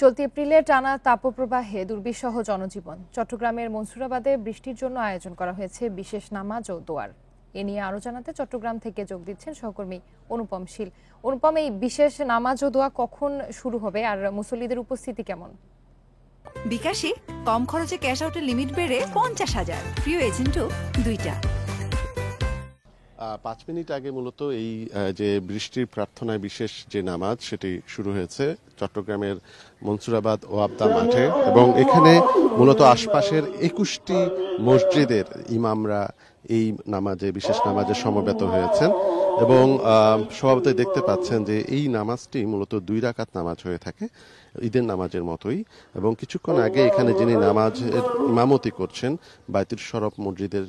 চলতি এপ্রিলে টানা তাপপ্রবাহে দুর্বিষহ জনজীবন। চট্টগ্রামের মনসুরাবাদে বৃষ্টির জন্য আয়োজন করা হয়েছে বিশেষ নামাজ ও দোয়ার। এ নিয়ে আরো জানাতে চট্টগ্রাম থেকে যোগ দিচ্ছেন সহকর্মী অনুপম শীল। অনুপম, এই বিশেষ নামাজ ও দোয়া কখন শুরু হবে আর মুসল্লিদের উপস্থিতি কেমন? বিকাশে কম খরচে ক্যাশ আউটের লিমিট বেড়ে 50,000, প্রিয় এজেন্টও 2টা। 5 মিনিট আগে মূলত এই যে বৃষ্টির প্রার্থনায় বিশেষ যে নামাজ সেটি শুরু হয়েছে চট্টগ্রামের মনসুরাবাদ ও আবদা মাঠে, এবং এখানে মূলত আশপাশের 21টি মসজিদের ইমামরা এই নামাজে বিশেষ নামাজে সমবেত হয়েছেন। এবং স্বভাবতই দেখতে পাচ্ছেন যে এই নামাজটি মূলত 2 রাকাত নামাজ হয়ে থাকে, ঈদের নামাজের মতোই। এবং কিছুক্ষণ আগে এখানে যিনি নামাজের ইমামতি করছেন বায়তুল শরফ মসজিদের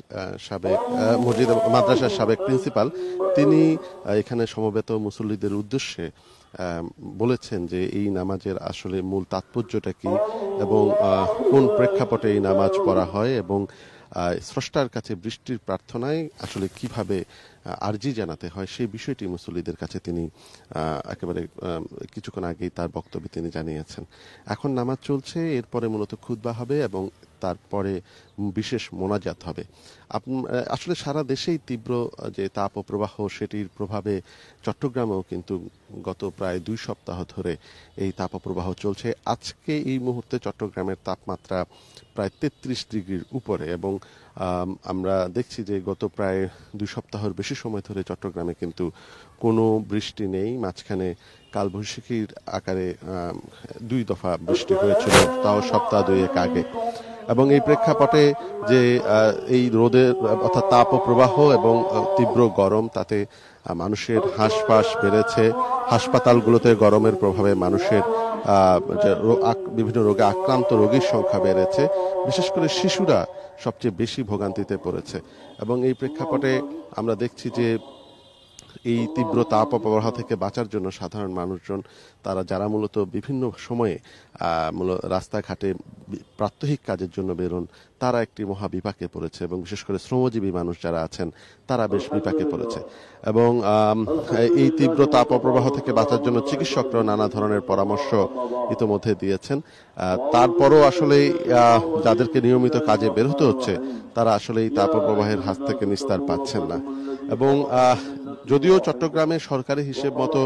মাদ্রাসার সাবেক প্রিন্সিপাল, তিনি এখানে সমবেত মুসল্লিদের উদ্দেশ্যে বলেছেন যে এই নামাজের আসলে মূল তাৎপর্যটা কি এবং কোন প্রেক্ষাপটে এই নামাজ পড়া হয়, এবং স্রষ্টার কাছে বৃষ্টির প্রার্থনায় আসলে কিভাবে আরজি জানাতে হয় সেই বিষয়টি মুসল্লিদের কাছে তিনি একেবারে কিছুক্ষণ আগেই তার বক্তব্যে তিনি জানিয়েছেন। এখন নামাজ চলছে, এরপরে মূলত খুতবা হবে এবং তারপরে বিশেষ মোনাজাত হবে। আসলে সারা দেশেই তীব্র যে তাপপ্রবাহ সেটির প্রভাবে চট্টগ্রামেও কিন্তু গত প্রায় 2 সপ্তাহ ধরে এই তাপপ্রবাহ চলছে। আজকে এই মুহূর্তে চট্টগ্রামের তাপমাত্রা প্রায় 33 ডিগ্রির উপরে, এবং আমরা দেখছি যে গত প্রায় 2 সপ্তাহের বেশি সময় ধরে চট্টগ্রামে কিন্তু কোনো বৃষ্টি নেই। মাঝখানে কালবৈশাখীর আকারে 2 দফা বৃষ্টি হয়েছিল, তাও সপ্তাহ 2 আগে। এবং এই প্রেক্ষাপটে যে এই রোদের অর্থাৎ তাপপ্রবাহ এবং তীব্র গরম, তাতে মানুষের হাঁসফাঁস বেড়েছে। হাসপাতালগুলোতে গরমের প্রভাবে মানুষের বিভিন্ন রোগে আক্রান্ত রোগীর সংখ্যা বেড়েছে। বিশেষ করে শিশুরা সবচেয়ে বেশি ভোগান্তিতে পড়েছে। এবং এই প্রেক্ষাপটে আমরা দেখছি যে এই তীব্র তাপপ্রবাহ থেকে বাঁচার জন্য সাধারণ মানুষজন যারা মূলত বিভিন্ন সময়ে রাস্তাঘাটে প্রাত্যহিক কাজের জন্য বেরোন, তারা একটি মহা বিপাকে পড়েছে, এবং বিশেষ করে শ্রমজীবী মানুষ যারা আছেন তারা বেশ বিপাকে পড়েছে। এবং এই তীব্র তাপপ্রবাহ থেকে বাঁচার জন্য চিকিৎসকরা নানা ধরনের পরামর্শ ইতোমধ্যে দিয়েছেন। তারপরও আসলে যাদেরকে নিয়মিত কাজে বের হতে হচ্ছে তারা আসলে এই তাপপ্রবাহের হাত থেকে নিস্তার পাচ্ছেন না। এবং যদিও চট্টগ্রামে সরকারি হিসেব মতো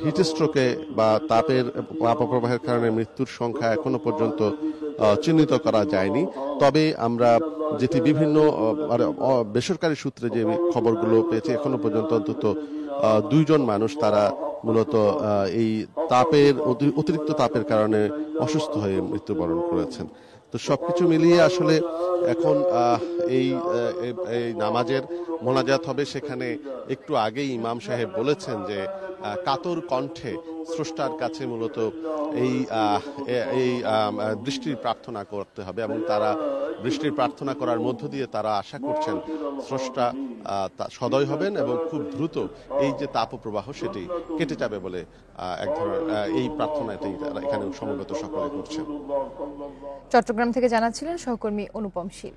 হিটস্ট্রোকে বা তাপপ্রবাহের কারণে মৃত্যুর সংখ্যা এখনো পর্যন্ত চিহ্নিত করা যায়নি, তবে আমরা যেটি বিভিন্ন বেসরকারি সূত্রে যে খবরগুলো পেয়েছি, এখনো পর্যন্ত অন্তত 2 জন মানুষ তারা মূলত এই অতিরিক্ত তাপের কারণে অসুস্থ হয়ে মৃত্যুবরণ করেছেন। তো সবকিছু মিলিয়ে আসলে এখন এই নামাজের মোনাজাত হবে। সেখানে একটু আগেই ইমাম সাহেব বলেছেন যে কাতর কণ্ঠে স্রষ্টার কাছে মূলত এই বৃষ্টির প্রার্থনা করতে হবে, এবং তারা বৃষ্টির প্রার্থনা করার মধ্য দিয়ে তারা আশা করছেন স্রষ্টা সদয় হবেন এবং খুব দ্রুত এই যে তাপপ্রবাহ সেটি কেটে যাবে বলে এক ধরনের এই প্রার্থনাতেই তারা এখানে সমবেত সকলে করছেন। চট্টগ্রাম থেকে জানাচ্ছিলেন সহকর্মী অনুপম শীল।